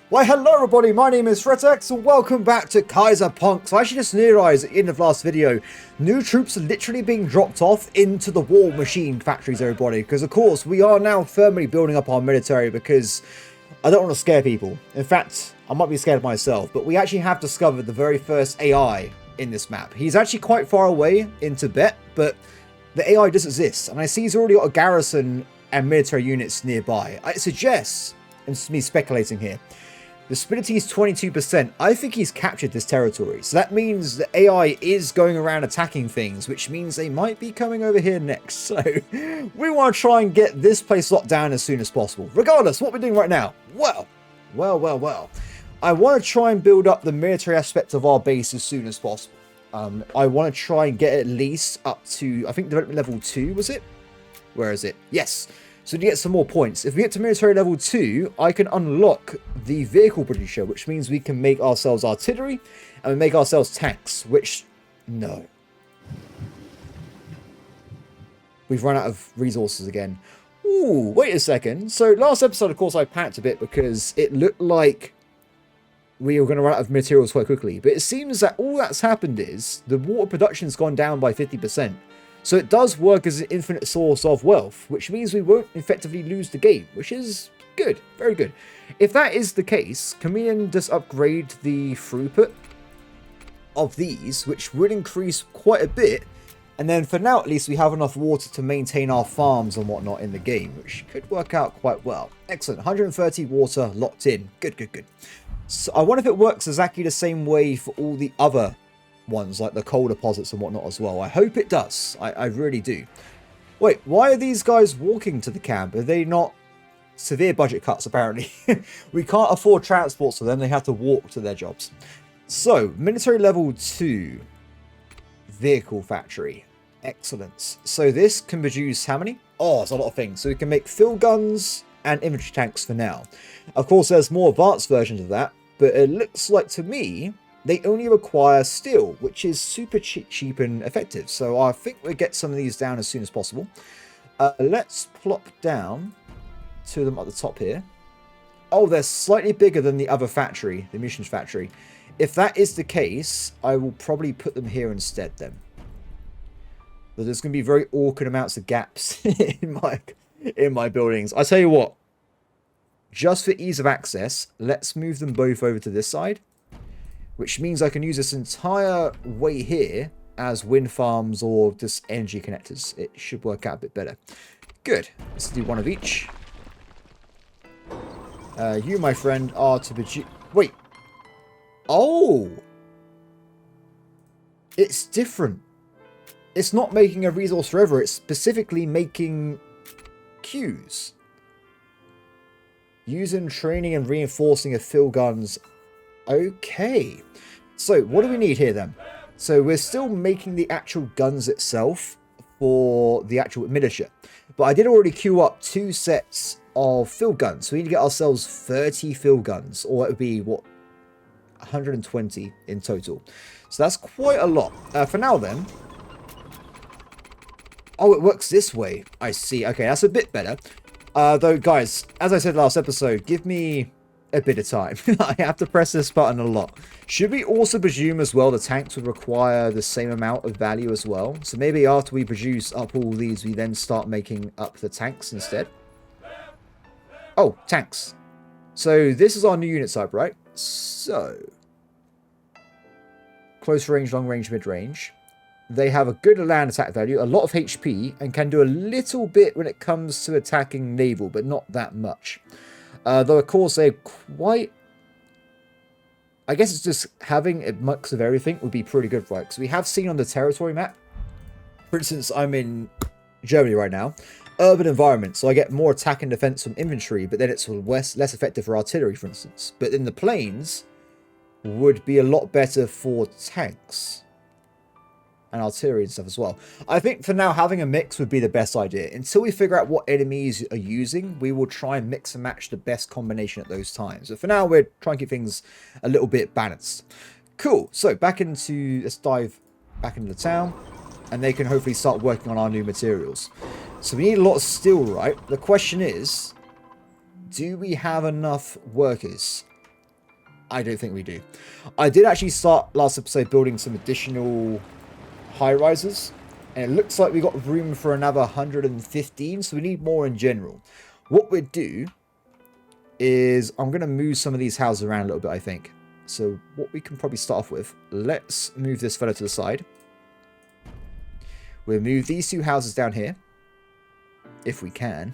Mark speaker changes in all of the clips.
Speaker 1: Why, hello everybody, my name is Threatx and welcome back to Kaiserpunk. So I actually just realised at the end of last video, new troops are literally being dropped off into the war machine factories, everybody. Because of course, we are now firmly building up our military because I don't want to scare people. In fact, I might be scared of myself, but we actually have discovered the very first AI in this map. He's actually quite far away in Tibet, but the AI does exist. And I see he's already got a garrison and military units nearby. I suggest, and it's me speculating here, the stability is 22%. I think he's captured this territory. So that means the AI is going around attacking things, which means they might be coming over here next. So we want to try and get this place locked down as soon as possible. Regardless, what we're doing right now, well. I want to try and build up the military aspect of our base as soon as possible. I want to try and get at least up to, I think, development level 2, was it? Where is it? Yes. So to get some more points, if we get to military level 2, I can unlock the vehicle producer, which means we can make ourselves artillery and we make ourselves tanks, which, no. We've run out of resources again. Ooh, wait a second. So last episode, of course, I panicked a bit because it looked like we were going to run out of materials quite quickly. But it seems that all that's happened is the water production's gone down by 50%. So it does work as an infinite source of wealth, which means we won't effectively lose the game, which is good, very good. If that is the case, can we then just upgrade the throughput of these, which would increase quite a bit, and then for now at least we have enough water to maintain our farms and whatnot in the game, which could work out quite well. Excellent, 130 water locked in, good. So I wonder if it works exactly the same way for all the other ones, like the coal deposits and whatnot as well. I hope it does. I really do. Wait, why are these guys walking to the camp? Are they not severe budget cuts, apparently? We can't afford transports for them. They have to walk to their jobs. So, military level 2. Vehicle factory. Excellent. So this can produce how many? Oh, it's a lot of things. So we can make field guns and infantry tanks for now. Of course, there's more advanced versions of that, but it looks like to me they only require steel, which is super cheap and effective. So I think we'll get some of these down as soon as possible. Let's plop down two of them at the top here. Oh, they're slightly bigger than the other factory, the munitions factory. If that is the case, I will probably put them here instead then. But there's going to be very awkward amounts of gaps in my buildings. I tell you what, just for ease of access, let's move them both over to this side. Which means I can use this entire way here as wind farms or just energy connectors. It should work out a bit better. Good. Let's do one of each. You, my friend, are to produce... Wait. Oh! It's different. It's not making a resource forever. It's specifically making queues. Using training and reinforcing of field guns. Okay, so what do we need here then? So we're still making the actual guns itself for the actual militia, but I did already queue up 2 sets of field guns, so we need to get ourselves 30 field guns, or it would be what, 120 in total. So that's quite a lot. For now then, oh, it works this way. I see. Okay, that's a bit better. Though guys, as I said last episode, give me a bit of time. I have to press this button a lot. Should we also presume as well the tanks would require the same amount of value as well? So maybe after we produce up all these, we then start making up the tanks instead. Oh, tanks. So this is our new unit type, right? So close range, long range, mid range. They have a good land attack value, a lot of HP, and can do a little bit when it comes to attacking naval, but not that much. Though, of course, they're quite... I guess it's just having a mix of everything would be pretty good, right? Because we have seen on the territory map, for instance, I'm in Germany right now, urban environment, so I get more attack and defense from infantry, but then it's less effective for artillery, for instance. But in the plains, would be a lot better for tanks and artillery and stuff as well. I think for now, having a mix would be the best idea. Until we figure out what enemies are using, we will try and mix and match the best combination at those times. But for now, we're trying to keep things a little bit balanced. Cool. So let's dive back into the town, and they can hopefully start working on our new materials. So we need a lot of steel, right? The question is, do we have enough workers? I don't think we do. I did actually start last episode building some additional high-rises, and it looks like we got room for another 115, so we need more in general. What we'd do is I'm going to move some of these houses around a little bit, I think. So what we can probably start off with, let's move this fella to the side. We'll move these two houses down here. If we can.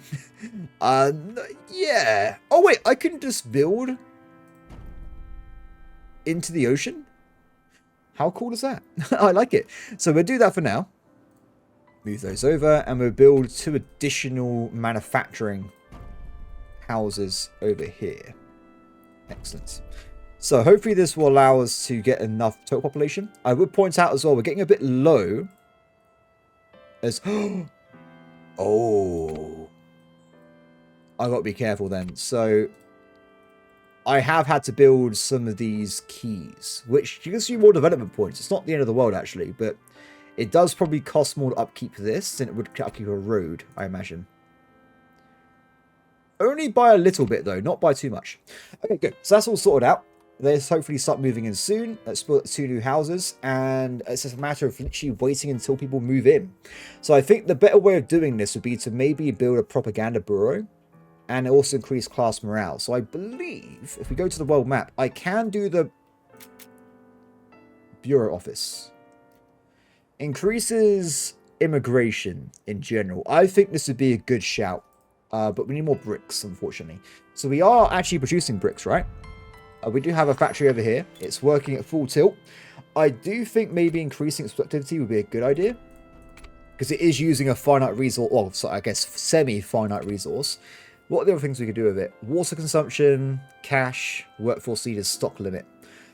Speaker 1: Yeah. Oh, wait, I can just build into the ocean? How cool is that? I like it. So we'll do that for now. Move those over, and we'll build 2 additional manufacturing houses over here. Excellent. So hopefully this will allow us to get enough total population. I would point out as well, we're getting a bit low. As oh, I got to be careful then. So I have had to build some of these keys, which gives you more development points. It's not the end of the world actually, but it does probably cost more to upkeep this than it would upkeep a road, I imagine. Only by a little bit though, not by too much. Okay, good. So that's all sorted out. Let's hopefully start moving in soon. Let's build 2 new houses, and it's just a matter of literally waiting until people move in. So I think the better way of doing this would be to maybe build a propaganda bureau and also increase class morale. So I believe if we go to the world map, I can do the bureau office. Increases immigration in general. I think this would be a good shout, but we need more bricks, unfortunately. So we are actually producing bricks, right? We do have a factory over here. It's working at full tilt. I do think maybe increasing its productivity would be a good idea, because it is using a finite resource, well, so I guess semi-finite resource. What are the other things we could do with it? Water consumption, cash, workforce leaders, stock limit.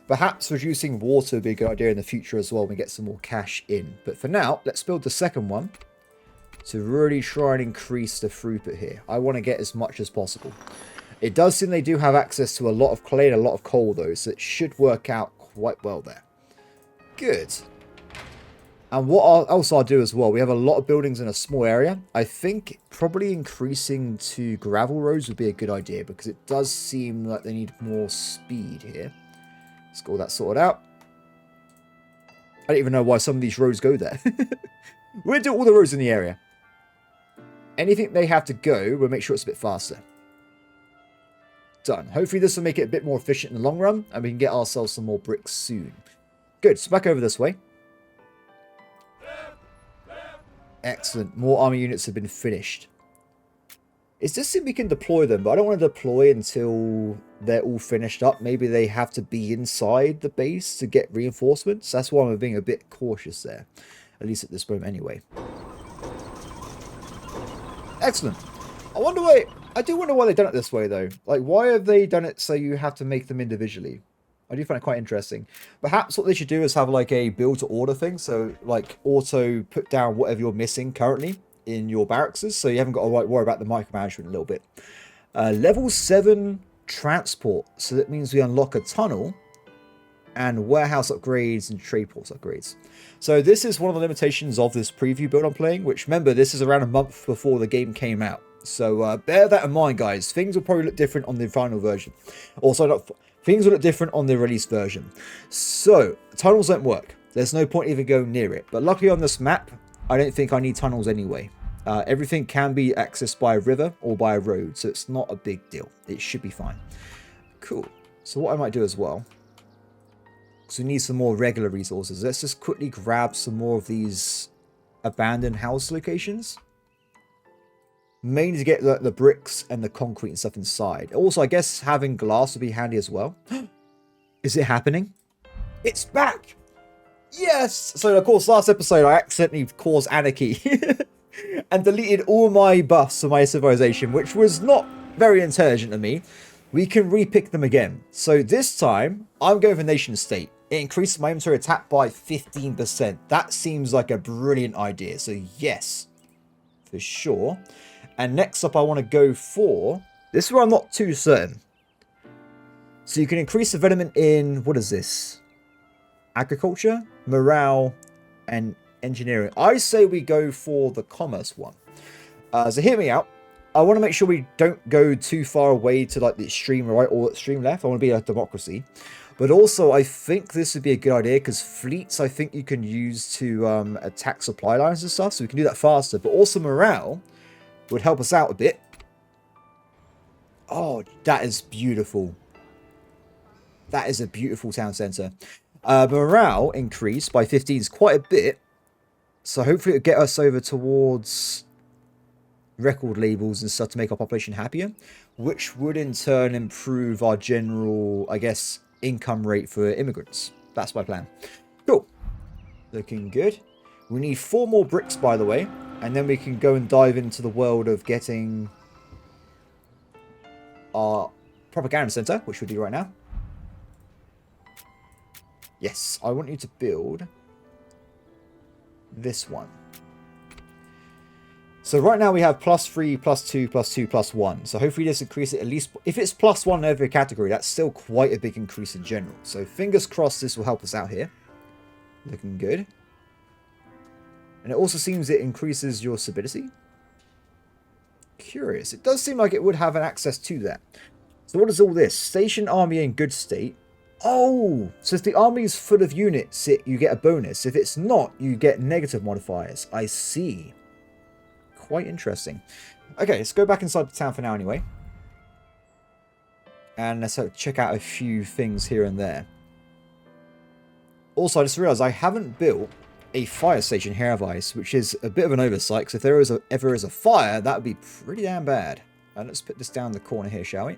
Speaker 1: Perhaps reducing water would be a good idea in the future as well when we get some more cash in. But for now, let's build the second one to really try and increase the throughput here. I want to get as much as possible. It does seem they do have access to a lot of clay and a lot of coal though, so it should work out quite well there. Good. And what I'll do as well, we have a lot of buildings in a small area. I think probably increasing to gravel roads would be a good idea, because it does seem like they need more speed here. Let's get all that sorted out. I don't even know why some of these roads go there. We'll do all the roads in the area. Anything they have to go, we'll make sure it's a bit faster. Done. Hopefully this will make it a bit more efficient in the long run, and we can get ourselves some more bricks soon. Good, so back over this way. Excellent. More army units have been finished. It's just that we can deploy them, but I don't want to deploy until they're all finished up. Maybe they have to be inside the base to get reinforcements. That's why I'm being a bit cautious there. At least at this moment anyway. Excellent. I do wonder why they've done it this way though. Like, why have they done it so you have to make them individually? I do find it quite interesting. Perhaps what they should do is have like a build to order thing. So like auto put down whatever you're missing currently in your barracks, so you haven't got to worry about the micromanagement a little bit. Level 7 transport. So that means we unlock a tunnel and warehouse upgrades and trade ports upgrades. So this is one of the limitations of this preview build I'm playing, which remember, this is around a month before the game came out. So bear that in mind, guys. Things will probably look different on the final version. Also, things will look different on the release version. So tunnels don't work. There's no point even going near it. But luckily on this map, I don't think I need tunnels anyway. Everything can be accessed by a river or by a road, so it's not a big deal. It should be fine. Cool. So what I might do as well, because we need some more regular resources, let's just quickly grab some more of these abandoned house locations. Mainly to get the bricks and the concrete and stuff inside. Also, I guess having glass would be handy as well. Is it happening? It's back! Yes! So, of course, last episode I accidentally caused anarchy and deleted all my buffs for my civilization, which was not very intelligent of me. We can repick them again. So this time, I'm going for nation state. It increases my inventory attack by 15%. That seems like a brilliant idea. So yes, for sure. And next up, I want to go for... This is where I'm not too certain. So you can increase development in... What is this? Agriculture, morale, and engineering. I say we go for the commerce one. So hear me out. I want to make sure we don't go too far away to like the extreme right or extreme left. I want to be a democracy. But also, I think this would be a good idea because fleets, I think you can use to attack supply lines and stuff. So we can do that faster. But also morale would help us out a bit. Oh, that is beautiful. That is a beautiful town centre. Morale increased by 15 is quite a bit. So hopefully it'll get us over towards record labels and stuff to make our population happier. Which would in turn improve our general, I guess, income rate for immigrants. That's my plan. Cool. Looking good. We need 4 more bricks, by the way. And then we can go and dive into the world of getting our propaganda center, which we'll do right now. Yes, I want you to build this one. So right now we have +3, +2, +2, +1. So hopefully this increases it at least. If it's +1 in every category, that's still quite a big increase in general. So fingers crossed this will help us out here. Looking good. And it also seems it increases your stability. Curious. It does seem like it would have an access to that. So what is all this? Station army in good state. Oh, so if the army is full of units, you get a bonus. If it's not, you get negative modifiers. I see. Quite interesting. Okay, let's go back inside the town for now anyway. And let's check out a few things here and there. Also, I just realized I haven't built a fire station here, have I? Which is a bit of an oversight, because if there is ever is a fire, that would be pretty damn bad. Let's put this down the corner here, shall we?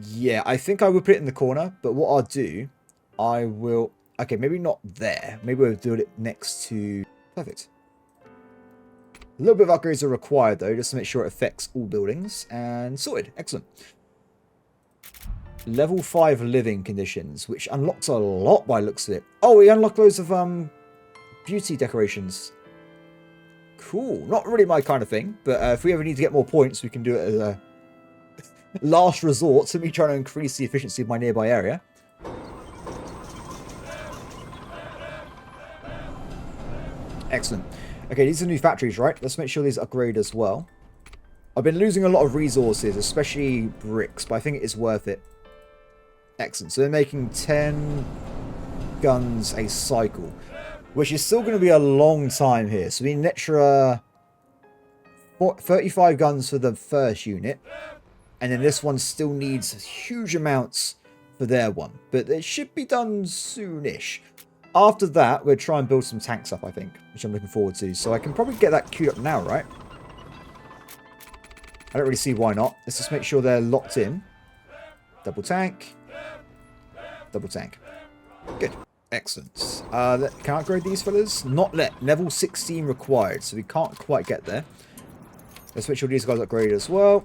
Speaker 1: Yeah, I think I would put it in the corner, but what I'll do, I will... Okay, maybe not there. Maybe we'll do it next to... Perfect. A little bit of upgrades are required, though, just to make sure it affects all buildings. And sorted. Excellent. Level 5 living conditions, which unlocks a lot by looks of it. Oh, we unlock loads of beauty decorations. Cool. Not really my kind of thing, but if we ever need to get more points, we can do it as a last resort to me trying to increase the efficiency of my nearby area. Excellent. Okay, these are new factories, right? Let's make sure these upgrade as well. I've been losing a lot of resources, especially bricks, but I think it is worth it. Excellent. So they're making 10 guns a cycle, which is still going to be a long time here. So we need an extra 35 guns for the first unit. And then this one still needs huge amounts for their one. But it should be done soonish. After that, we'll try and build some tanks up, I think, which I'm looking forward to. So I can probably get that queued up now, right? I don't really see why not. Let's just make sure they're locked in. Double tank. Double tank. Good. Excellent. Can I upgrade these fellas? Not let. Level 16 required, so we can't quite get there. Let's make sure these guys upgrade as well.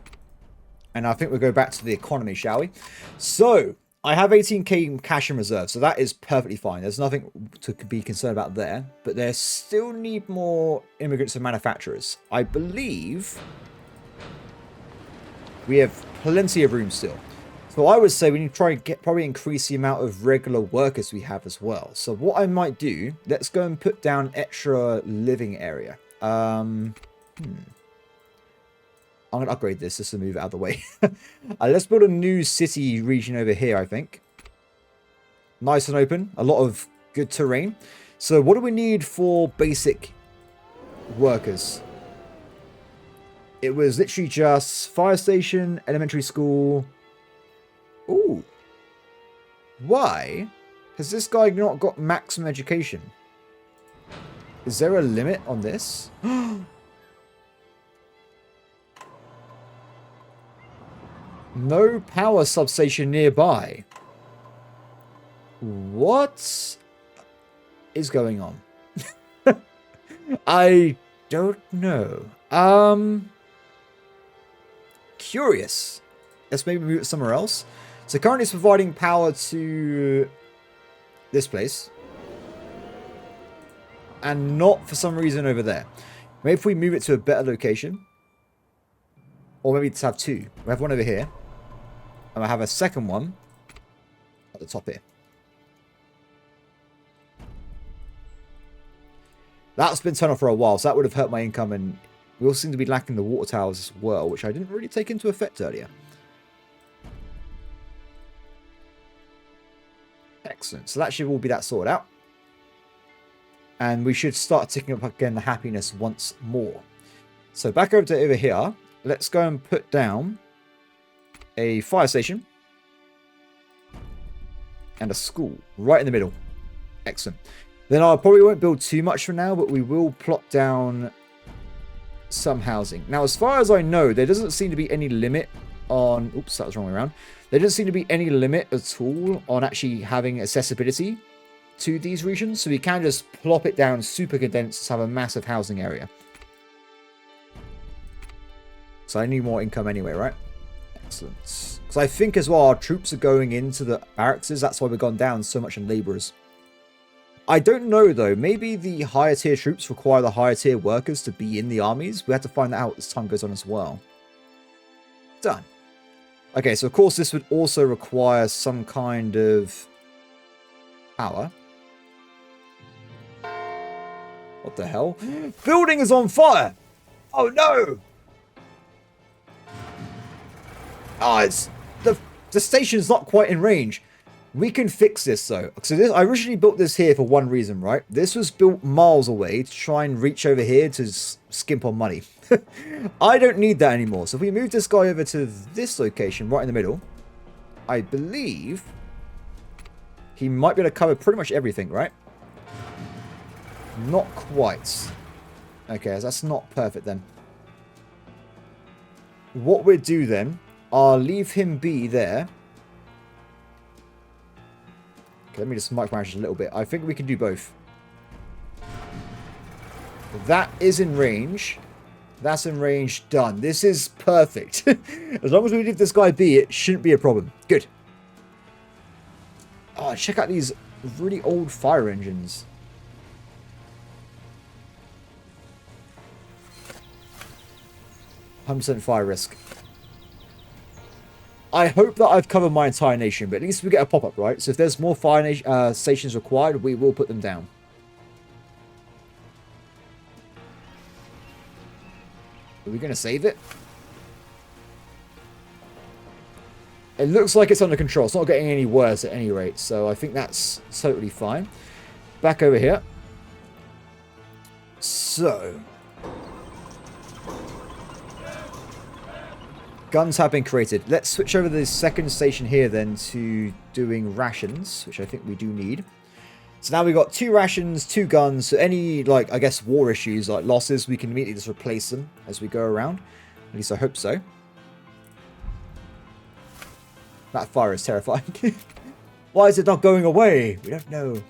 Speaker 1: And I think we'll go back to the economy, shall we? So, I have 18k cash in reserve, so that is perfectly fine. There's nothing to be concerned about there. But they still need more immigrants and manufacturers. I believe we have plenty of room still. So I would say we need to try and probably increase the amount of regular workers we have as well. So what I might do, let's go and put down extra living area. I'm going to upgrade this just to move it out of the way. Let's build a new city region over here, I think. Nice and open. A lot of good terrain. So what do we need for basic workers? It was literally just fire station, elementary school. Ooh. Why has this guy not got maximum education? Is there a limit on this? No power substation nearby. What is going on? I don't know. Curious. Let's maybe move it somewhere else. So currently it's providing power to this place. And not for some reason over there. Maybe if we move it to a better location. Or maybe let's have two. We have one over here. And I have a second one at the top here. That's been turned off for a while, so that would have hurt my income and We also seem to be lacking the water towers as well, which I didn't really take into effect earlier. Excellent. So that should all be that sorted out. And we should start ticking up again the happiness once more. So back over here. Let's go and put down a fire station. And a school right in the middle. Excellent. Then I probably won't build too much for now, but we will plot down some housing. Now, as far as I know, there doesn't seem to be any limit on... Oops, that was the wrong way around. There doesn't seem to be any limit at all on actually having accessibility to these regions. So we can just plop it down super condensed to have a massive housing area. So I need more income anyway, right? Excellent. Because I think as well our troops are going into the barracks. That's why we've gone down so much in labourers. I don't know though. Maybe the higher tier troops require the higher tier workers to be in the armies. We have to find that out as time goes on as well. Done. Okay, so of course this would also require some kind of power. What the hell? Building is on fire! Oh no! Oh, it's the station's not quite in range. We can fix this though. So this, I originally built this here for one reason, right? This was built miles away to try and reach over here to skimp on money. I don't need that anymore. So if we move this guy over to this location right in the middle, I believe he might be able to cover pretty much everything, right? Not quite. Okay, so that's not perfect then. What we'll do then, I'll leave him be there. Okay, let me just micromanage a little bit. I think we can do both. That is in range. That's in range. Done. This is perfect. As long as we leave this guy be, it shouldn't be a problem. Good. Oh, check out these really old fire engines. %100% fire risk. I hope that I've covered my entire nation, but at least we get a pop-up, right? So if there's more fire stations required, we will put them down. Are we going to save it? It looks like it's under control. It's not getting any worse at any rate, so I think that's totally fine. Back over here. So... guns have been created. Let's switch over to the second station here then to doing rations, which I think we do need. So now we've got 2 rations, 2 guns. So any, like, I guess war issues, like losses, we can immediately just replace them as we go around. At least I hope so. That fire is terrifying. Why is it not going away? We don't know.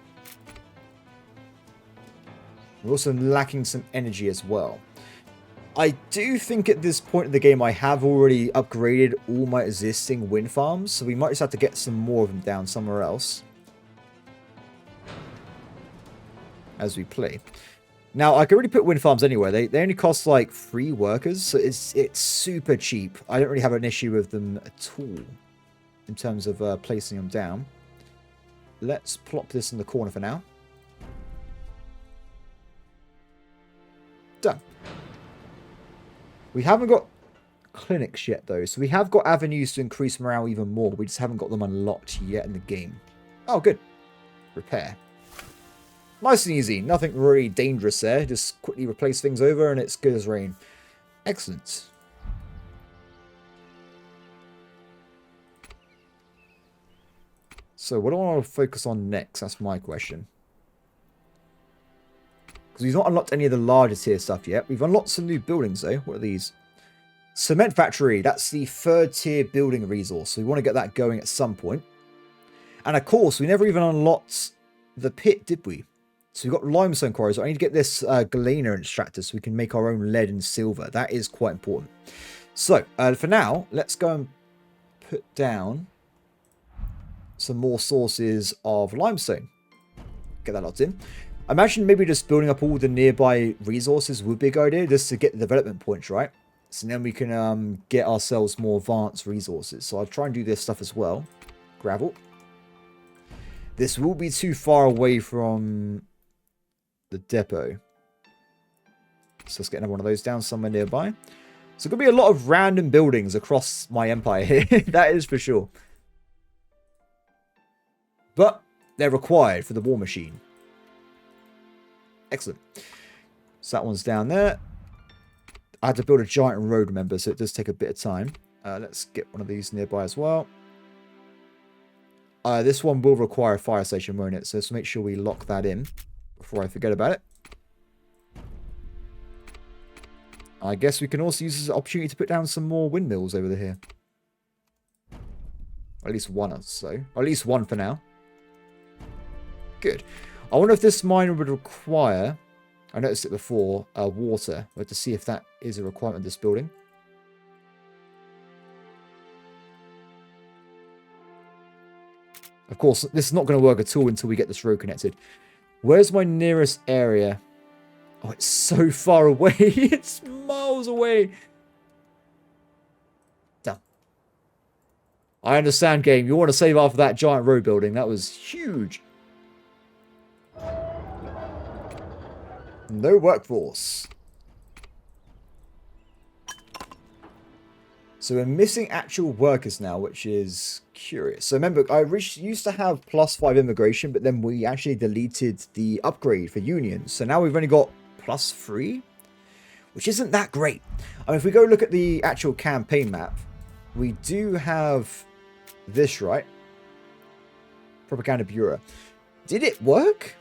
Speaker 1: We're also lacking some energy as well. I do think at this point in the game I have already upgraded all my existing wind farms, so we might just have to get some more of them down somewhere else as we play. Now, I can already put wind farms anywhere. They only cost like 3 workers, so it's super cheap. I don't really have an issue with them at all in terms of placing them down. Let's plop this in the corner for now. Done. We haven't got clinics yet, though. So we have got avenues to increase morale even more. We just haven't got them unlocked yet in the game. Oh, good. Repair. Nice and easy. Nothing really dangerous there. Just quickly replace things over and it's good as rain. Excellent. So what do I want to focus on next? That's my question. Because we've not unlocked any of the larger tier stuff yet. We've unlocked some new buildings though. What are these? Cement factory. That's the 3rd tier building resource. So we want to get that going at some point. And of course, we never even unlocked the pit, did we? So we've got limestone quarries. I need to get this galena extractor so we can make our own lead and silver. That is quite important. So for now, let's go and put down some more sources of limestone. Get that locked in. I imagine maybe just building up all the nearby resources would be a good idea, just to get the development points, right? So then we can get ourselves more advanced resources. So I'll try and do this stuff as well. Gravel. This will be too far away from the depot. So let's get another one of those down somewhere nearby. So going to be a lot of random buildings across my empire here. That is for sure. But they're required for the war machine. Excellent. So that one's down there. I had to build a giant road, remember, so it does take a bit of time. Let's get one of these nearby as well. This one will require a fire station, won't it? So let's make sure we lock that in before I forget about it. I guess we can also use this as an opportunity to put down some more windmills over here. Or at least one or so. Or at least one for now. Good. I wonder if this mine would require... I noticed it before, water. But to see if that is a requirement of this building. Of course, this is not going to work at all until we get this road connected. Where's my nearest area? Oh, it's so far away. It's miles away. Damn. I understand, game. You want to save after that giant road building. That was huge. No workforce. So we're missing actual workers now, which is curious. So remember, I used to have +5 immigration, but then we actually deleted the upgrade for unions. So now we've only got +3, which isn't that great. I mean, if we go look at the actual campaign map, we do have this, right? Propaganda Bureau. Did it work?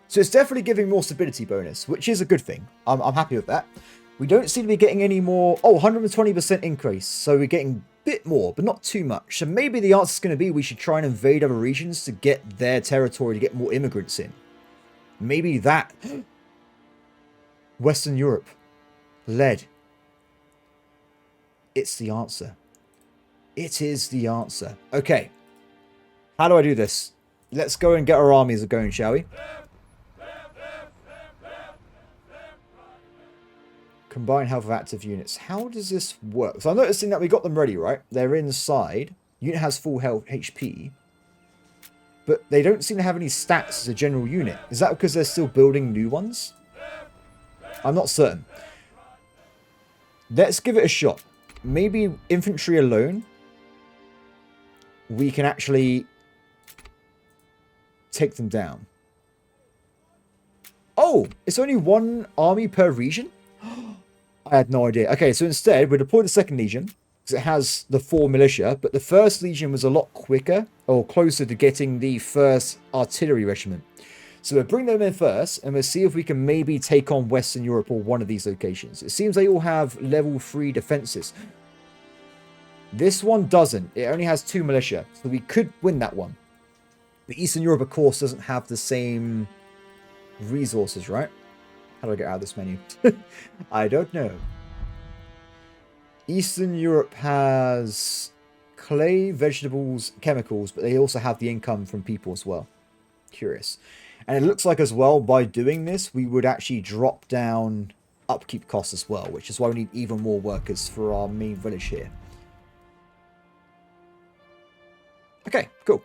Speaker 1: So it's definitely giving more stability bonus, which is a good thing. I'm happy with that. We don't seem to be getting any more... Oh, 120% increase. So we're getting a bit more, but not too much. So maybe the answer is going to be we should try and invade other regions to get their territory, to get more immigrants in. Maybe that... Western Europe. Lead. It's the answer. It is the answer. Okay. How do I do this? Let's go and get our armies going, shall we? Combine health of active units. How does this work? So I'm noticing that we got them ready, right? They're inside. Unit has full health HP. But they don't seem to have any stats as a general unit. Is that because they're still building new ones? I'm not certain. Let's give it a shot. Maybe infantry alone, we can actually take them down. Oh, it's only one army per region? I had no idea. Okay, so instead, we deploy the second legion, because it has the 4 militia, but the first legion was a lot quicker, or closer to getting the first artillery regiment. So we'll bring them in first, and we'll see if we can maybe take on Western Europe or one of these locations. It seems they all have level 3 defenses. This one doesn't. It only has 2 militia, so we could win that one. But Eastern Europe, of course, doesn't have the same resources, right? How do I get out of this menu? I don't know. Eastern Europe has clay, vegetables, chemicals, but they also have the income from people as well. Curious. And it looks like as well, by doing this, we would actually drop down upkeep costs as well, which is why we need even more workers for our main village here. Okay, cool.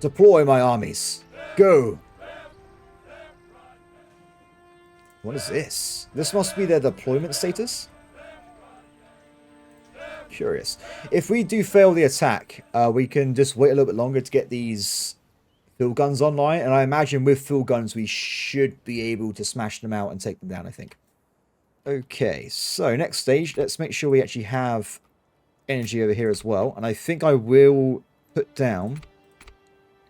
Speaker 1: Deploy my armies. Go. What is this? This must be their deployment status. Curious. If we do fail the attack, we can just wait a little bit longer to get these field guns online. And I imagine with field guns, we should be able to smash them out and take them down, I think. Okay, so next stage, let's make sure we actually have energy over here as well. And I think I will put down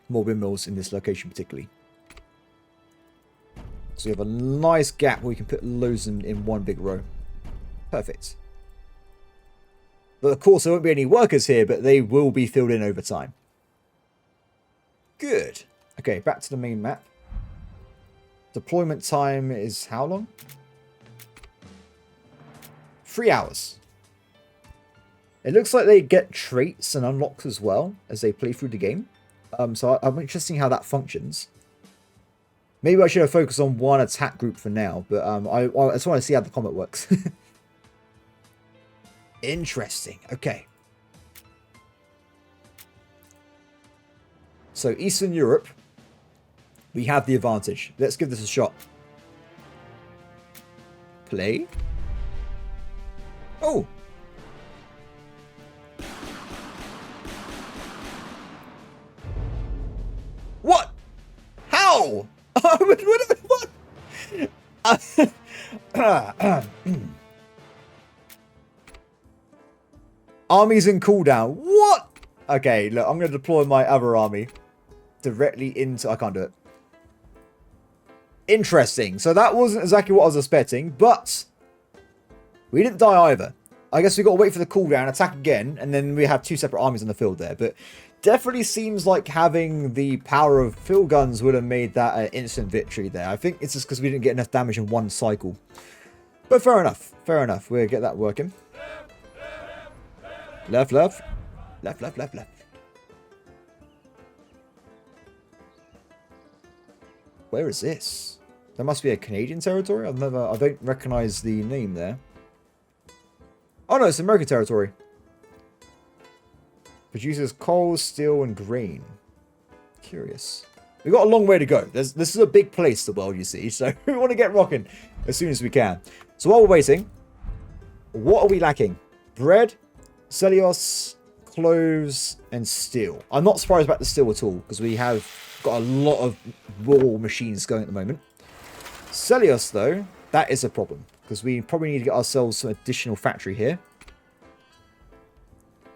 Speaker 1: more windmills in this location particularly. So we have a nice gap where we can put loads in one big row. Perfect. But of course there won't be any workers here, but they will be filled in over time. Good. Okay, back to the main map. Deployment time is how long? 3 hours. It looks like they get traits and unlocks as well as they play through the game. So I'm interested in how that functions. Maybe I should have focused on one attack group for now, but I just want to see how the combat works. Interesting. Okay. So Eastern Europe We have the advantage. Let's give this a shot. Play. Oh. What? How? What? Armies in cooldown. What? Okay, look, I'm going to deploy my other army directly into... I can't do it. Interesting. So that wasn't exactly what I was expecting, but we didn't die either. I guess we got to wait for the cooldown, attack again, and then we have two separate armies on the field there. But definitely seems like having the power of field guns would have made that an instant victory there. I think it's just because we didn't get enough damage in one cycle. But fair enough. Fair enough. We'll get that working. Left, left. Left, left, left, left. Where is this? That must be a Canadian territory? I don't recognize the name there. Oh no, it's American territory. Produces coal, steel, and grain. Curious. We've got a long way to go. This is a big place, the world, you see. So we want to get rocking as soon as we can. So while we're waiting, what are we lacking? Bread, cellulose, cloves, and steel. I'm not surprised about the steel at all, because we have got a lot of raw machines going at the moment. Cellulose, though, that is a problem, because we probably need to get ourselves some additional factory here.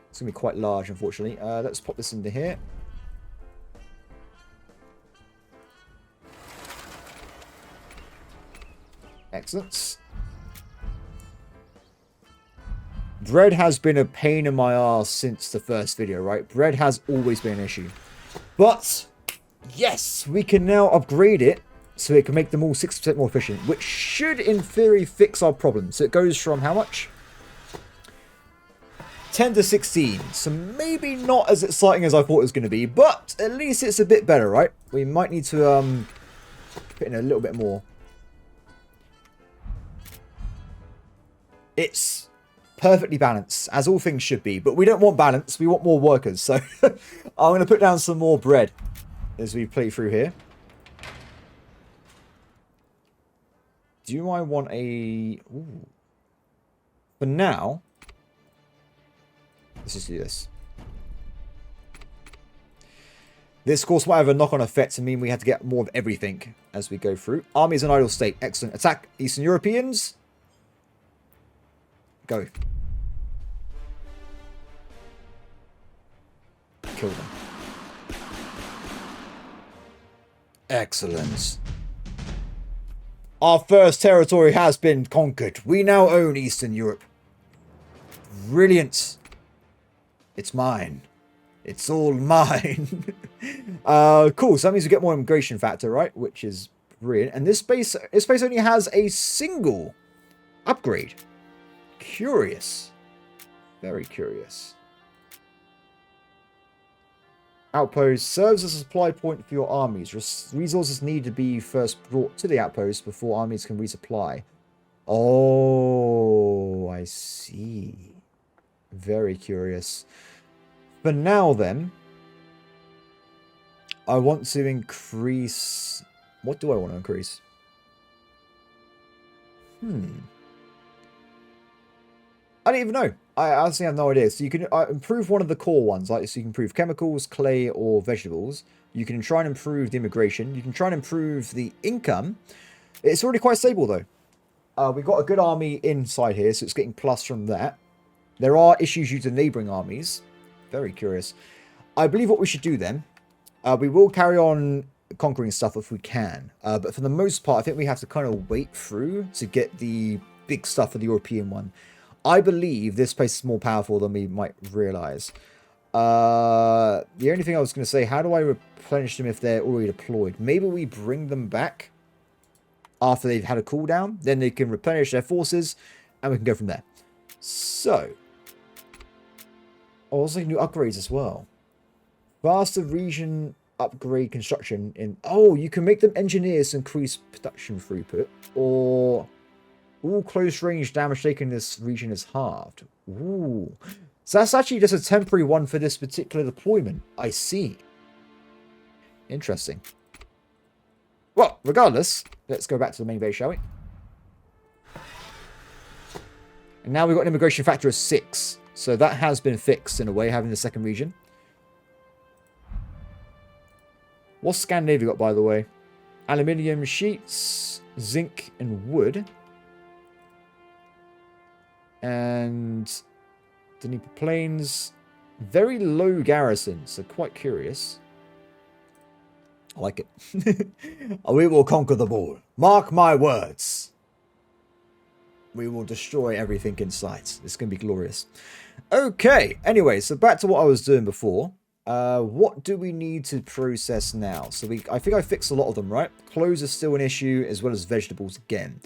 Speaker 1: It's going to be quite large, unfortunately. Let's pop this into here. Excellent. Bread has been a pain in my ass since the first video, right? Bread has always been an issue. But, yes, we can now upgrade it so it can make them all 6% more efficient, which should, in theory, fix our problem. So it goes from how much? 10 to 16. So maybe not as exciting as I thought it was going to be, but at least it's a bit better, right? We might need to put in a little bit more. It's perfectly balanced, as all things should be, but we don't want balance, we want more workers. So I'm going to put down some more bread as we play through here. Do I want a... Ooh. For now, let's just do this. This, of course, might have a knock-on effect to mean we have to get more of everything as we go through. Army is an idle state. Excellent. Attack Eastern Europeans. Go. Kill them. Excellent. Our first territory has been conquered. We now own Eastern Europe. Brilliant. It's mine. It's all mine. Cool. So that means we get more immigration factor, right? Which is brilliant. And this base only has a single upgrade. Curious. Very curious. Outpost serves as a supply point for your armies. Resources need to be first brought to the outpost before armies can resupply. Oh, I see. Very curious. For now, then, I want to increase... What do I want to increase? I don't even know. I honestly have no idea. So you can improve one of the core ones, like so you can improve chemicals, clay, or vegetables. You can try and improve the immigration. You can try and improve the income. It's already quite stable though. We've got a good army inside here, so it's getting plus from that. There are issues due to neighbouring armies. Very curious. I believe what we should do then, we will carry on conquering stuff if we can. But for the most part, I think we have to kind of wait through to get the big stuff for the European one. I believe this place is more powerful than we might realise. The only thing I was going to say, how do I replenish them if they're already deployed? Maybe we bring them back after they've had a cooldown. Then they can replenish their forces, and we can go from there. So, also new upgrades as well. Faster region upgrade construction in... Oh, you can make them engineers to increase production throughput, or... All close range damage taken in this region is halved. Ooh. So that's actually just a temporary one for this particular deployment. I see. Interesting. Well, regardless, let's go back to the main base, shall we? And now we've got an immigration factor of 6. So that has been fixed in a way, having the second region. What's Scandinavia got, by the way? Aluminium sheets, zinc, and wood. And Dnieper Plains. Very low garrison, so quite curious. I like it. We will conquer the ball. Mark my words. We will destroy everything in sight. It's going to be glorious. Okay, anyway, so back to what I was doing before. What do we need to process now? So I think I fixed a lot of them, right? Clothes is still an issue, as well as vegetables again.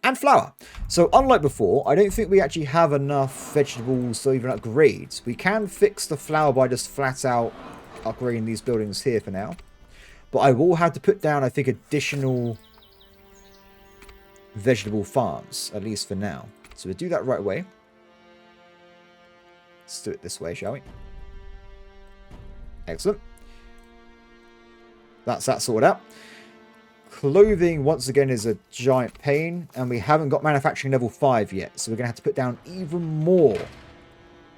Speaker 1: And flour. So unlike before, I don't think we actually have enough vegetables to even upgrade. We can fix the flour by just flat out upgrading these buildings here for now. But I will have to put down, I think, additional vegetable farms, at least for now. So we'll do that right away. Let's do it this way, shall we? Excellent. That's that sorted out. Clothing, once again, is a giant pain, and we haven't got manufacturing level 5 yet, so we're going to have to put down even more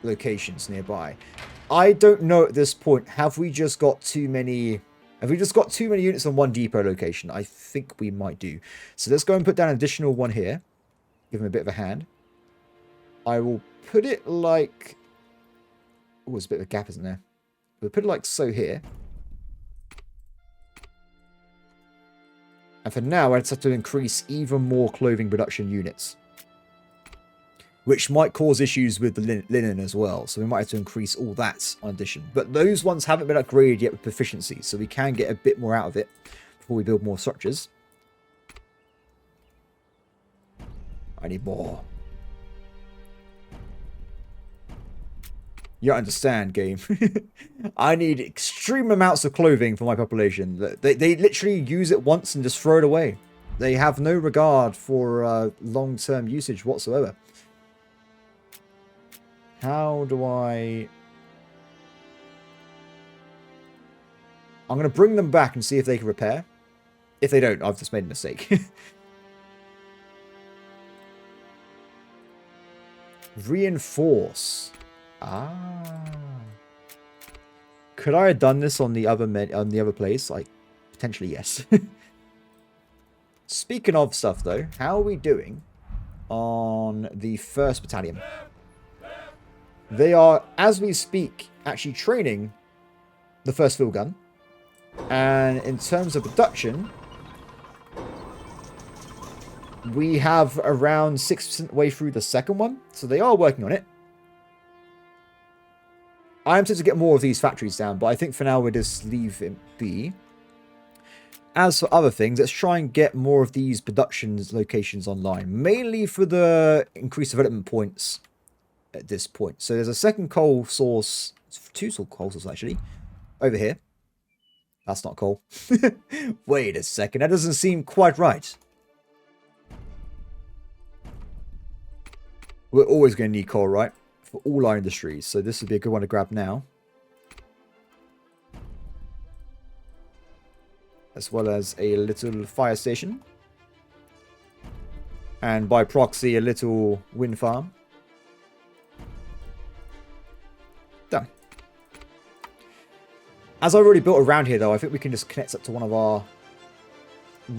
Speaker 1: locations nearby. I don't know at this point, have we just got too many... Have we just got too many units on one depot location? I think we might do. So let's go and put down an additional one here. Give him a bit of a hand. I will put it like... Oh, there's a bit of a gap, isn't there? We'll put it like so here. And for now, I just have to increase even more clothing production units. Which might cause issues with the linen as well. So we might have to increase all that on addition. But those ones haven't been upgraded yet with proficiency. So we can get a bit more out of it before we build more structures. I need more. You don't understand, game. I need extreme amounts of clothing for my population. They literally use it once and just throw it away. They have no regard for long-term usage whatsoever. How do I... I'm going to bring them back and see if they can repair. If they don't, I've just made a mistake. Reinforce. Ah. Could I have done this on the other place? Like, potentially yes. Speaking of stuff though, how are we doing on the 1st Battalion? They are, as we speak, actually training the 1st field gun. And in terms of production, we have around 6% way through the 2nd one. So they are working on it. I am tempted to get more of these factories down, but I think for now we'll just leave it be. As for other things, let's try and get more of these production locations online. Mainly for the increased development points at this point. So there's a second coal source, 2 coal sources actually, over here. That's not coal. Wait a second, that doesn't seem quite right. We're always going to need coal, right? For all our industries, so this would be a good one to grab now. As well as a little fire station. And by proxy, a little wind farm. Done. As I've already built around here, though, I think we can just connect up to one of our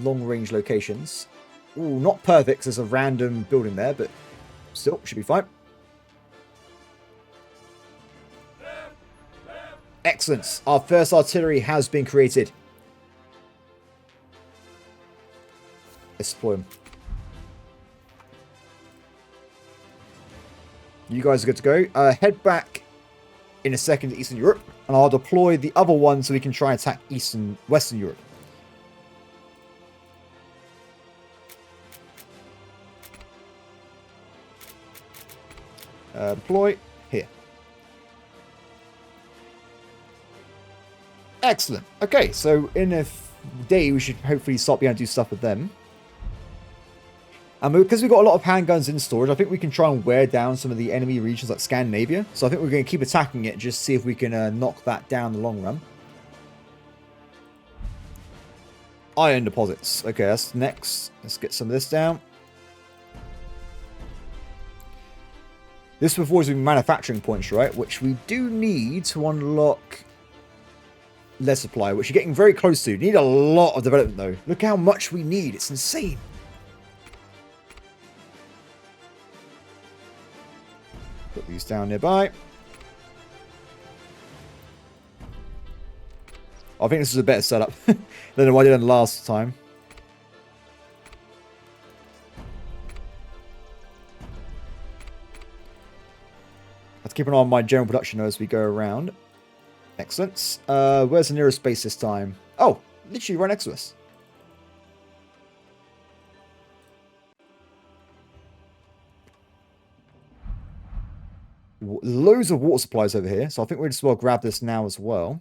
Speaker 1: long-range locations. Ooh, not perfect, 'cause there's a random building there, but still, should be fine. Excellent. Our first artillery has been created. Let's deploy them. You guys are good to go. Head back in a second to Eastern Europe, and I'll deploy the other one so we can try and attack Western Europe. Deploy here. Excellent. Okay, so in a day we should hopefully start being able to do stuff with them. And because we've got a lot of handguns in storage, I think we can try and wear down some of the enemy regions like Scandinavia. So I think we're going to keep attacking it, just see if we can knock that down in the long run. Iron deposits. Okay, that's next. Let's get some of this down. This before is manufacturing points, right? Which we do need to unlock lead supply, which you're getting very close to. You need a lot of development, though. Look how much we need. It's insane. Put these down nearby. I think this is a better setup than what I did last time. Let's keep an eye on my general production as we go around. Excellent. Where's the nearest base this time? Oh, literally right next to us. Loads of water supplies over here, so I think we'll just well grab this now as well.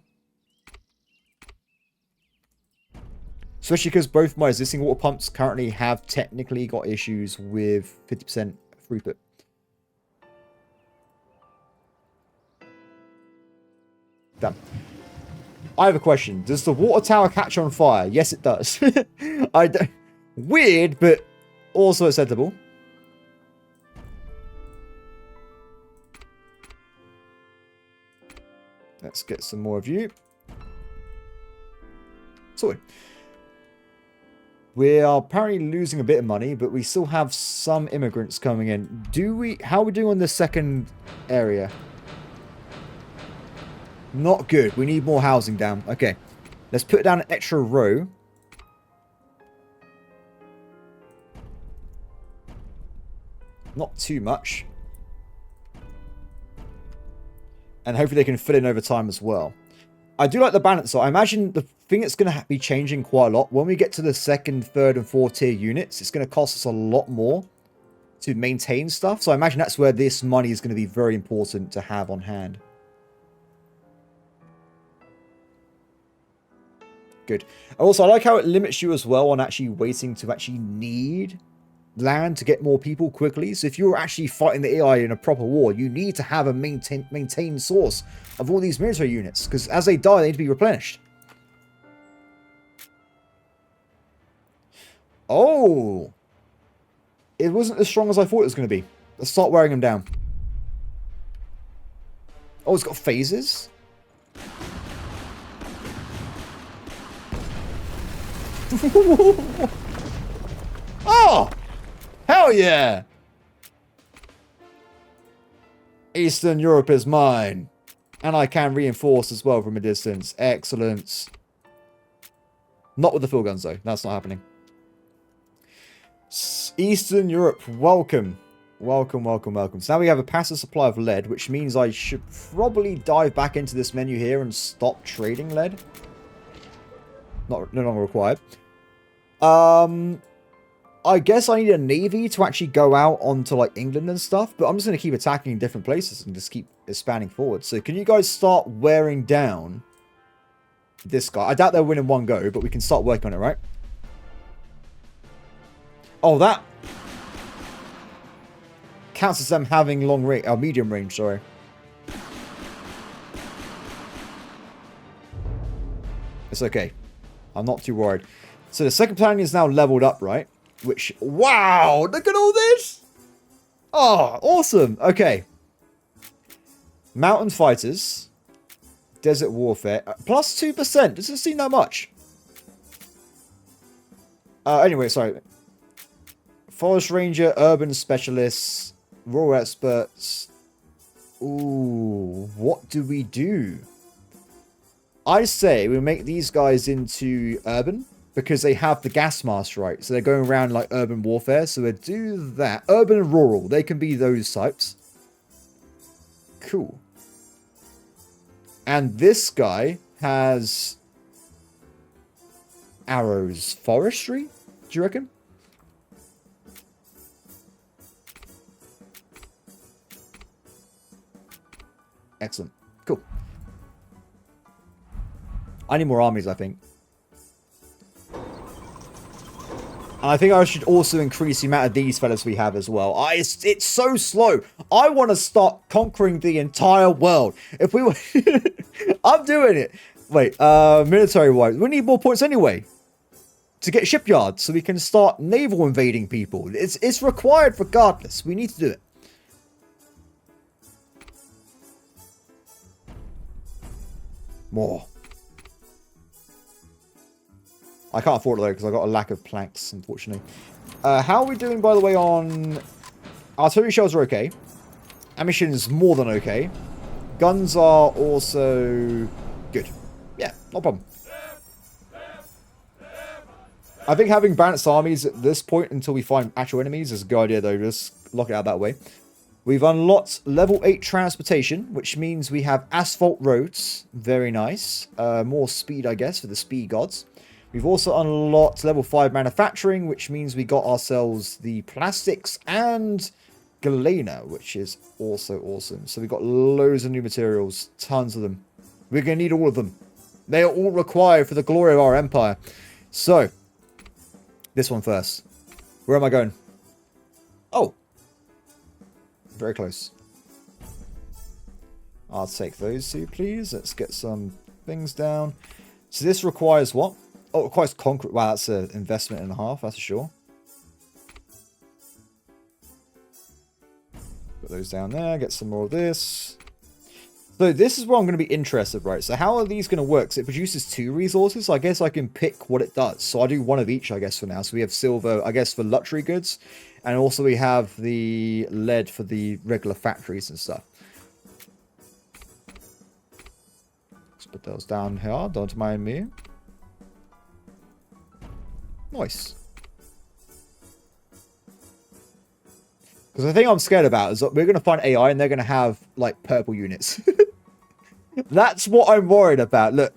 Speaker 1: Especially because both my existing water pumps currently have technically got issues with 50% throughput. Damn. I have a question. Does the water tower catch on fire? Yes, it does. Weird, but also acceptable. Let's get some more of you. Sorry. We are apparently losing a bit of money, but we still have some immigrants coming in. How are we doing on the second area? Not good. We need more housing down. Okay. Let's put down an extra row. Not too much. And hopefully they can fill in over time as well. I do like the balance, so I imagine the thing that's going to be changing quite a lot, when we get to the second, third, and fourth tier units, it's going to cost us a lot more to maintain stuff. So I imagine that's where this money is going to be very important to have on hand. Good. Also, I like how it limits you as well on actually waiting to actually need land to get more people quickly. So if you're actually fighting the AI in a proper war, you need to have a maintained source of all these military units, because as they die, they need to be replenished. Oh! It wasn't as strong as I thought it was going to be. Let's start wearing them down. Oh, it's got phases? Oh! Hell yeah! Eastern Europe is mine. And I can reinforce as well from a distance. Excellent. Not with the full guns though. That's not happening. Eastern Europe, welcome. Welcome, welcome, welcome. So now we have a passive supply of lead, which means I should probably dive back into this menu here and stop trading lead. No longer required. I guess I need a navy to actually go out onto like England and stuff, but I'm just going to keep attacking different places and just keep expanding forward. So can you guys start wearing down this guy? I doubt they'll win in one go, but we can start working on it, right? Oh, that counts as them having long range, medium range, sorry. It's okay. I'm not too worried. So the second battalion is now leveled up, right? Which, wow, look at all this. Oh, awesome. Okay. Mountain fighters. Desert warfare. Plus 2%. Doesn't seem that much. Anyway, sorry. Forest ranger, urban specialists, rural experts. Ooh, what do we do? I say we make these guys into urban, because they have the gas mask, right? So they're going around like urban warfare. So we'll do that. Urban and rural. They can be those types. Cool. And this guy has arrows. Forestry? Do you reckon? Excellent. Cool. I need more armies, I think. And I think I should also increase the amount of these fellas we have as well. It's so slow. I want to start conquering the entire world. If we were... I'm doing it. Wait, military-wise. We need more points anyway. to get shipyards so we can start naval invading people. It's required regardless. We need to do it. More. I can't afford it though because I got a lack of planks, unfortunately. How are we doing, by the way, on artillery shells? Are okay. Ammunition's more than okay. Guns are also good. Yeah, no problem. I think having balanced armies at this point until we find actual enemies is a good idea, though. Just lock it out that way. We've unlocked level 8 transportation, which means we have asphalt roads. Very nice. More speed, I guess, for the speed gods. We've also unlocked level 5 manufacturing, which means we got ourselves the plastics and galena, which is also awesome. So we've got loads of new materials. Tons of them. We're going to need all of them. They are all required for the glory of our empire. So, this one first. Where am I going? Oh. Very close. I'll take those two, please. Let's get some things down. So this requires what? Oh, it requires concrete. Wow, that's an investment and a half, that's for sure. Put those down there. Get some more of this. So this is where I'm going to be interested, right? So how are these going to work? So it produces 2 resources. So I guess I can pick what it does. So I'll do one of each, I guess, for now. So we have silver, I guess, for luxury goods. And also we have the lead for the regular factories and stuff. Let's put those down here. Don't mind me. Nice. Because the thing I'm scared about is that we're going to find AI and they're going to have, like, purple units. That's what I'm worried about. Look,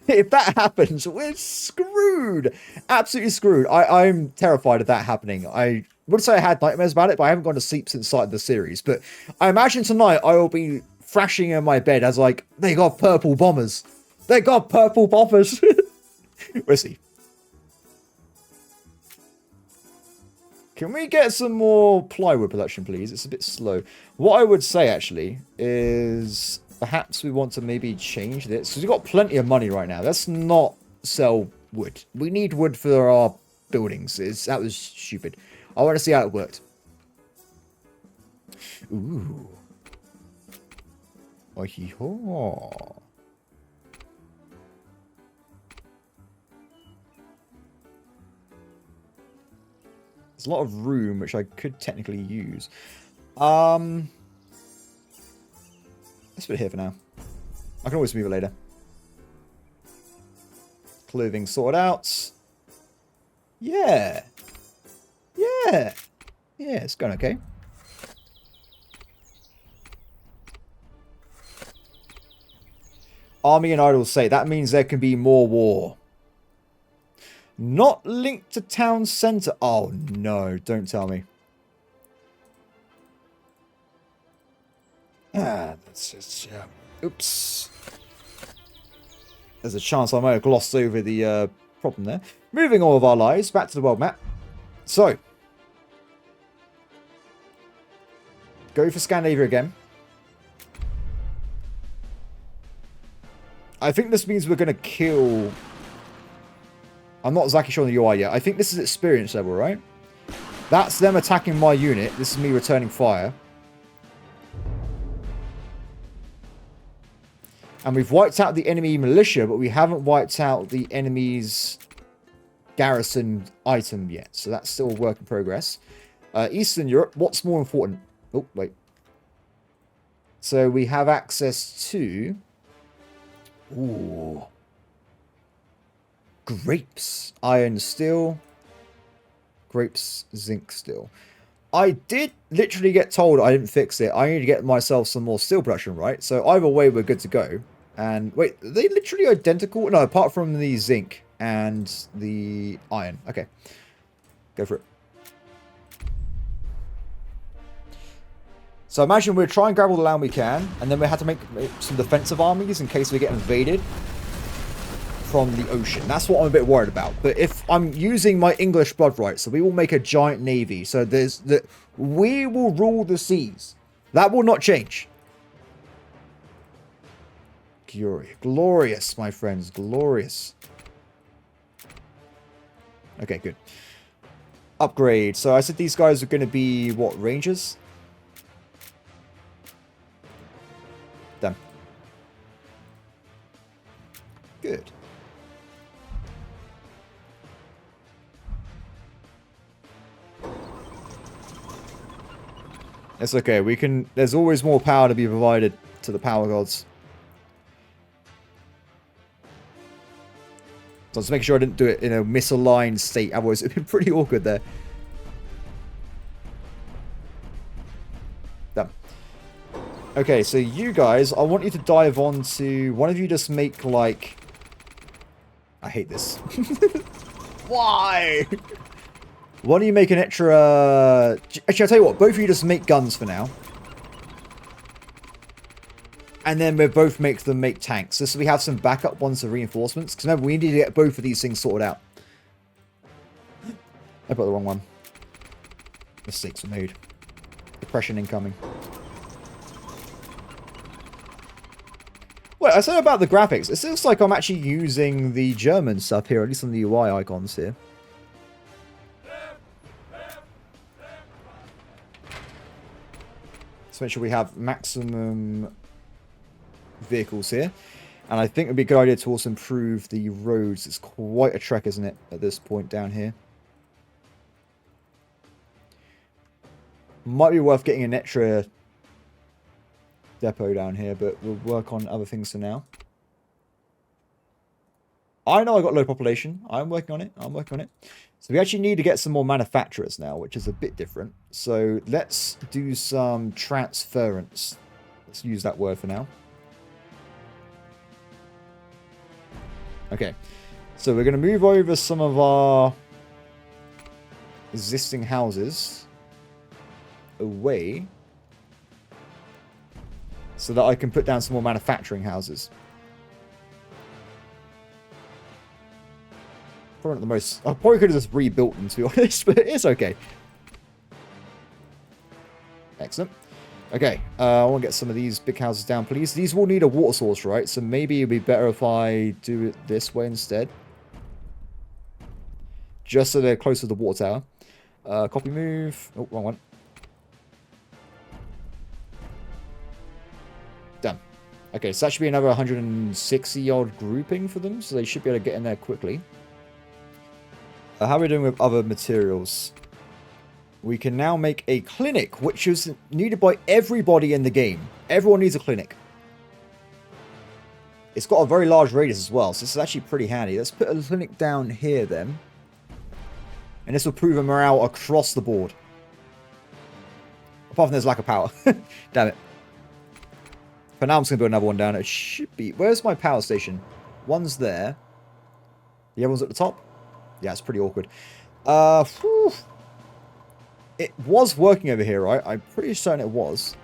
Speaker 1: if that happens, we're screwed. Absolutely screwed. I'm terrified of that happening. I would say I had nightmares about it, but I haven't gone to sleep since starting the series. But I imagine tonight I will be thrashing in my bed as, like, they got purple bombers. They got purple bombers. We'll see. Can we get some more plywood production, please? It's a bit slow. What I would say, actually, is perhaps we want to maybe change this. Because we've got plenty of money right now. Let's not sell wood. We need wood for our buildings. That was stupid. I want to see how it worked. Ooh. Oh-hee-haw. There's a lot of room, which I could technically use. Let's put it here for now. I can always move it later. Clothing sorted out. Yeah. Yeah. Yeah, it's going okay. Army and idle state. That means there can be more war. Not linked to town centre. Oh, no. Don't tell me. That's just... oops. There's a chance I might have glossed over the problem there. Moving all of our lives back to the world map. So. Go for Scandinavia again. I think this means we're going to kill... I'm not exactly sure on the UI yet. I think this is experience level, right? That's them attacking my unit. This is me returning fire. And we've wiped out the enemy militia, but we haven't wiped out the enemy's garrison item yet. So that's still a work in progress. Eastern Europe, what's more important? Oh, wait. So we have access to... Ooh... grapes, iron, steel, grapes, zinc, steel. I did literally get told I didn't fix it. I need to get myself some more steel production, right? So either way, we're good to go. And wait, are they literally identical? No, apart from the zinc and the iron. Okay, go for it. So imagine we'll try and grab all the land we can, and then we have to make some defensive armies in case we get invaded from the ocean. That's what I'm a bit worried about. But if I'm using my English blood rights, so we will make a giant navy. So there's the we will rule the seas. That will not change. Glorious, my friends, glorious. Okay, good. Upgrade. So I said these guys are going to be, what, rangers? Done. Good. It's okay. We can... There's always more power to be provided to the power gods. So let's make sure I didn't do it in a misaligned state. Otherwise, it'd be pretty awkward there. Done. Okay, so you guys, I want you to dive on to... One of you just make, like... I hate this. Why? Why don't you make an extra... Actually, I'll tell you what. Both of you just make guns for now. And then we'll both make them make tanks. Just so we have some backup ones for reinforcements. Because remember, we need to get both of these things sorted out. I put the wrong one. Mistakes were made. Depression incoming. Wait, I said about the graphics. It looks like I'm actually using the German stuff here. At least on the UI icons here. So make sure we have maximum vehicles here. And I think it would be a good idea to also improve the roads. It's quite a trek, isn't it, at this point down here. Might be worth getting an extra depot down here, but we'll work on other things for now. I know I got low population. I'm working on it. I'm working on it. So we actually need to get some more manufacturers now, which is a bit different. So let's do some transference. Let's use that word for now. Okay. So we're going to move over some of our existing houses away so that I can put down some more manufacturing houses. Probably not the most... I probably could have just rebuilt them, to be honest, but it's okay. Excellent. Okay, I want to get some of these big houses down, please. These will need a water source, right? So maybe it'd be better if I do it this way instead. Just so they're close to the water tower. Copy move. Oh, wrong one. Done. Okay, so that should be another 160-odd grouping for them, so they should be able to get in there quickly. How are we doing with other materials? We can now make a clinic, which is needed by everybody in the game. Everyone needs a clinic. It's got a very large radius as well, so this is actually pretty handy. Let's put a clinic down here then. And this will prove a morale across the board. Apart from there's lack of power. Damn it. For now, I'm just going to build another one down. It should be... Where's my power station? One's there. The other one's at the top? Yeah, it's pretty awkward. Whew. It was working over here, right? I'm pretty certain it was.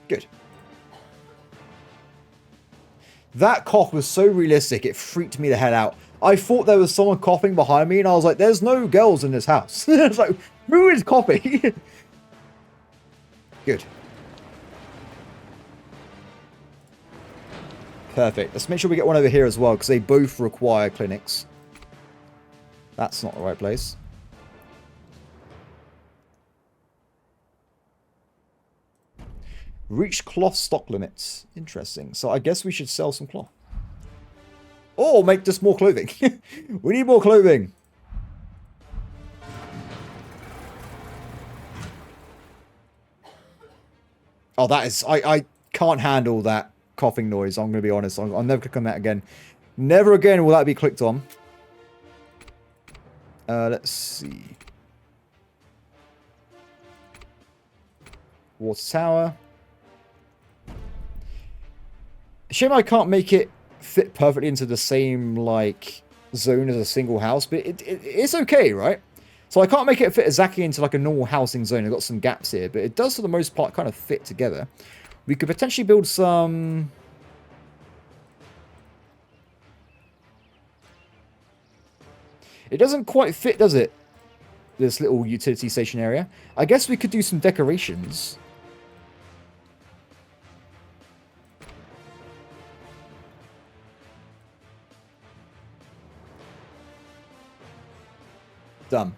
Speaker 1: Good. That cough was so realistic, it freaked me the hell out. I thought there was someone coughing behind me, and I was like, there's no girls in this house. It's like, who is coughing? Good. Perfect. Let's make sure we get one over here as well, because they both require clinics. That's not the right place. Reach cloth stock limits. Interesting. So I guess we should sell some cloth. Or make just more clothing. We need more clothing. Oh, that is... I can't handle that coughing noise. I'm going to be honest. I'll never click on that again. Never again will that be clicked on. Let's see. Water tower. Shame I can't make it fit perfectly into the same, like, zone as a single house, but it's okay, right? So I can't make it fit exactly into, like, a normal housing zone. I've got some gaps here, but it does, for the most part, kind of fit together. We could potentially build some... It doesn't quite fit, does it? This little utility station area. I guess we could do some decorations. Done.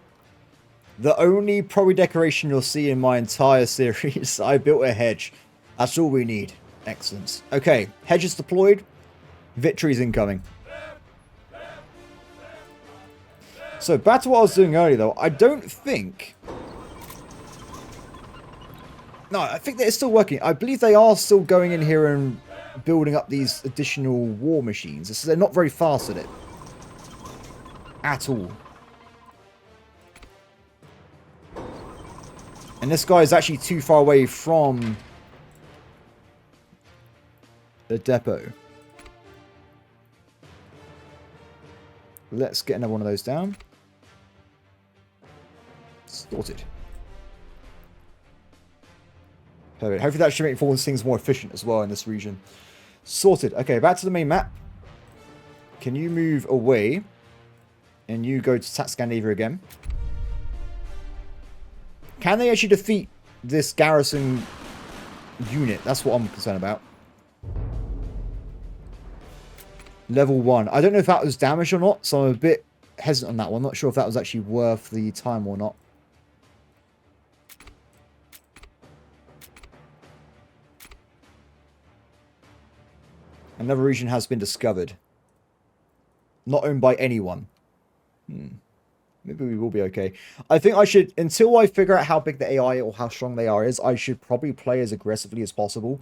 Speaker 1: The only probably decoration you'll see in my entire series. I built a hedge. That's all we need. Excellent. Okay, hedge is deployed. Victory's incoming. So back to what I was doing earlier, though. I don't think... No, I think that it's still working. I believe they are still going in here and building up these additional war machines. They're not very fast at it. At all. And this guy is actually too far away from the depot. Let's get another one of those down. Sorted. Perfect. Hopefully that should make all these things more efficient as well in this region. Sorted. Okay, back to the main map. Can you move away? And you go to attack Scandinavia again. Can they actually defeat this garrison unit? That's what I'm concerned about. Level 1. I don't know if that was damaged or not, so I'm a bit hesitant on that one. I'm not sure if that was actually worth the time or not. Another region has been discovered. Not owned by anyone. Maybe we will be okay. I think I should, until I figure out how big the AI or how strong they are is, I should probably play as aggressively as possible.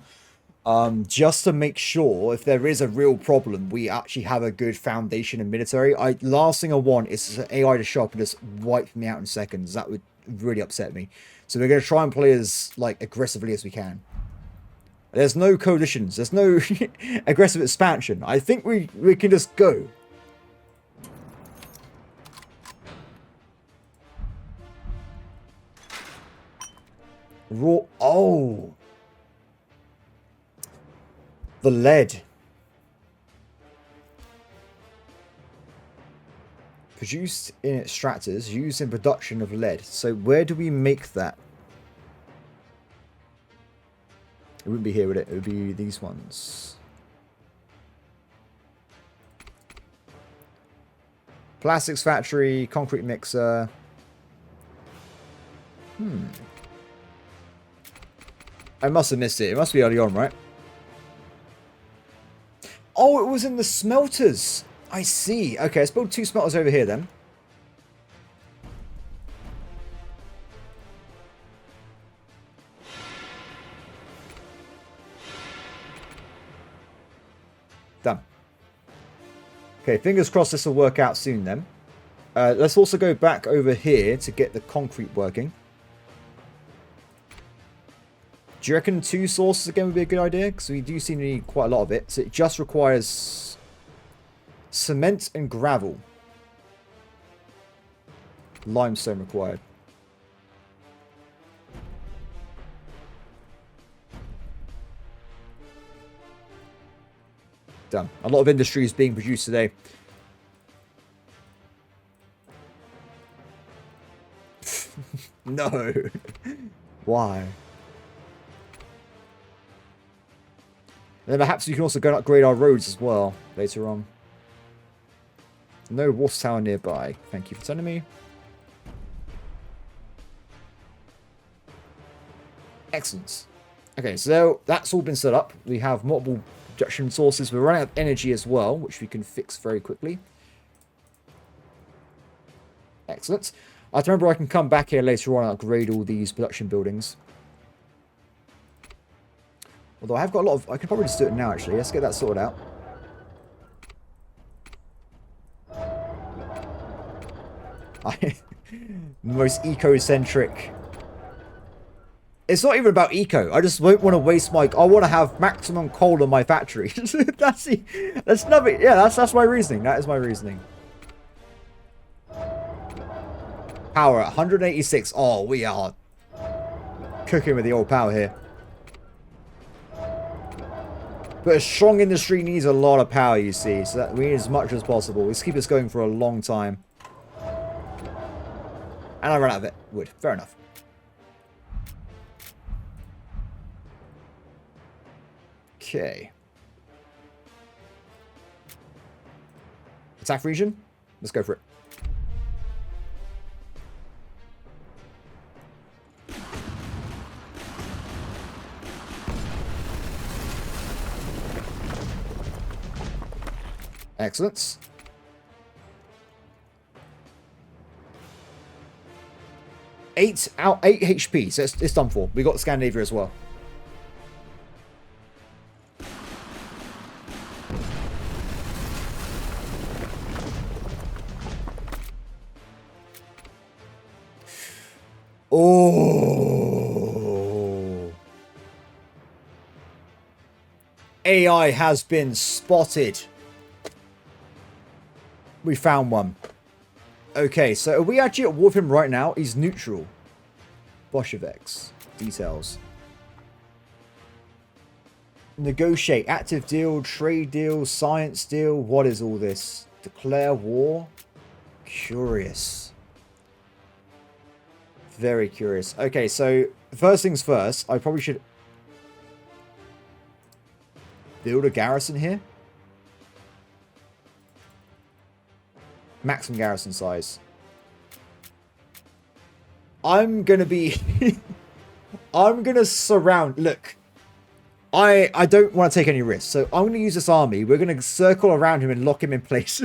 Speaker 1: Just to make sure, if there is a real problem, we actually have a good foundation in military. Last thing I want is an AI to show up and just wipe me out in seconds. That would really upset me. So we're going to try and play as aggressively as we can. There's no coalitions. There's no aggressive expansion. I think we can just go. Raw. Oh. The lead. Produced in extractors, used in production of lead. So where do we make that? It wouldn't be here, would it? It would be these ones. Plastics factory, concrete mixer. I must have missed it. It must be early on, right? Oh, it was in the smelters. I see. Okay, let's build 2 smelters over here then. Done. Okay, fingers crossed this will work out soon then. Let's also go back over here to get the concrete working. Do you reckon 2 sources again would be a good idea? Because we do seem to need quite a lot of it. So it just requires cement and gravel. Limestone required. Done. A lot of industry is being produced today. No. Why? And then perhaps you can also go and upgrade our roads as well later on. No water tower nearby. Thank you for telling me. Excellent. Okay, so that's all been set up. We have multiple production sources. We're running out of energy as well, which we can fix very quickly. Excellent. I have to remember I can come back here later on and upgrade all these production buildings. Although I have got a lot of... I can probably just do it now, actually. Let's get that sorted out. Most eco-centric. It's not even about eco. I just won't want to waste my... I want to have maximum coal in my factory. That's nothing. Yeah, that's my reasoning. That is my reasoning. Power at 186. Oh, we are cooking with the old power here. But a strong industry needs a lot of power, you see. So that we need as much as possible. Let's keep this going for a long time. And I ran out of it. Wood. Fair enough. Okay. Attack region. Let's go for it. Excellent. Eight HP, so it's done for. We got Scandinavia as well. Oh. AI has been spotted. We found one. Okay, so are we actually at war with him right now? He's neutral. Bolsheviks. Details. Negotiate. Active deal. Trade deal. Science deal. What is all this? Declare war. Curious. Very curious. Okay, so first things first. I probably should build a garrison here. Maximum garrison size. I'm gonna be I'm gonna surround. Look, I don't want to take any risks, so I'm gonna use this army. We're gonna circle around him and lock him in place.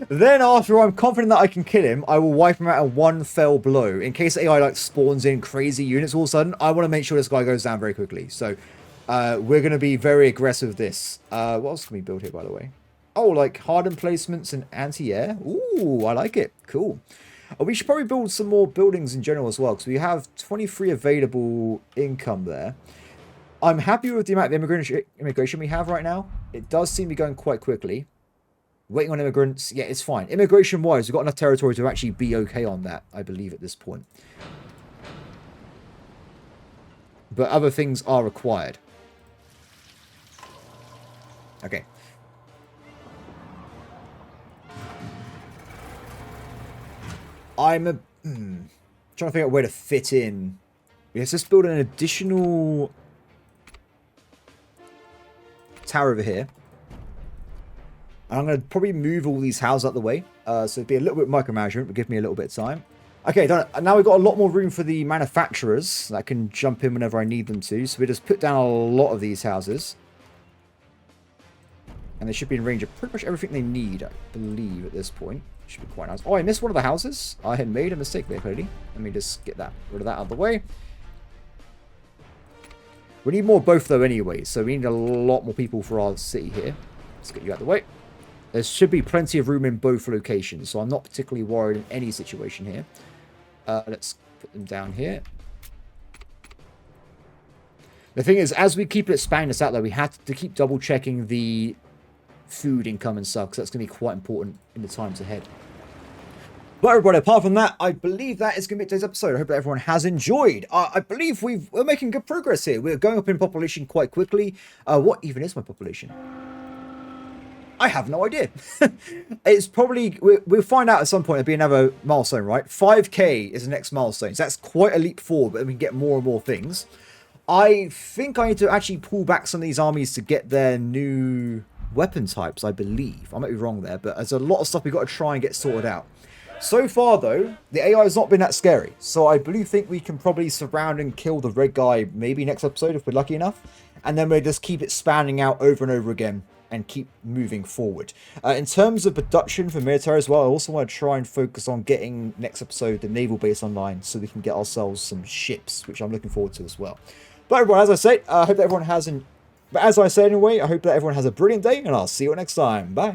Speaker 1: Then after I'm confident that I can kill him, I will wipe him out in one fell blow. In case AI like spawns in crazy units all of a sudden, I want to make sure this guy goes down very quickly. So we're gonna be very aggressive with this. What else can we build here, by the way? Oh, like hard emplacements and anti-air. Ooh, I like it. Cool. We should probably build some more buildings in general as well, because we have 23 available income there. I'm happy with the amount of immigration we have right now. It does seem to be going quite quickly. Waiting on immigrants. Yeah, it's fine. Immigration-wise, we've got enough territory to actually be okay on that, I believe, at this point. But other things are required. Okay. I'm trying to figure out where to fit in. Let's just build an additional tower over here. And I'm going to probably move all these houses out the way. So it'd be a little bit of micromanagement, but give me a little bit of time. Okay, done it. Now we've got a lot more room for the manufacturers that can jump in whenever I need them to. So we just put down a lot of these houses. And they should be in range of pretty much everything they need, I believe, at this point. Should be quite nice. Oh, I missed one of the houses. I had made a mistake there, clearly. Let me just get rid of that out of the way. We need more both, though, anyway. So we need a lot more people for our city here. Let's get you out of the way. There should be plenty of room in both locations, so I'm not particularly worried in any situation here. Let's put them down here. The thing is, as we keep expanding this out, though, we have to keep double-checking the food income and stuff, because that's going to be quite important in the times ahead. But everybody, apart from that, I believe that is going to be today's episode. I hope that everyone has enjoyed. I believe we're making good progress here. We're going up in population quite quickly. What even is my population? I have no idea. It's probably, we'll find out at some point. It'll be another milestone, right? 5k is the next milestone. So that's quite a leap forward, but we can get more and more things. I think I need to actually pull back some of these armies to get their new weapon types, I believe. I might be wrong there, but there's a lot of stuff we've got to try and get sorted out. So far, though, the AI has not been that scary. So I think we can probably surround and kill the red guy maybe next episode if we're lucky enough. And then we'll just keep it spanning out over and over again and keep moving forward. In terms of production for military as well, I also want to try and focus on getting next episode the naval base online so we can get ourselves some ships, which I'm looking forward to as well. But everyone, as I said, I hope that everyone has But as I said anyway, I hope that everyone has a brilliant day, and I'll see you next time. Bye.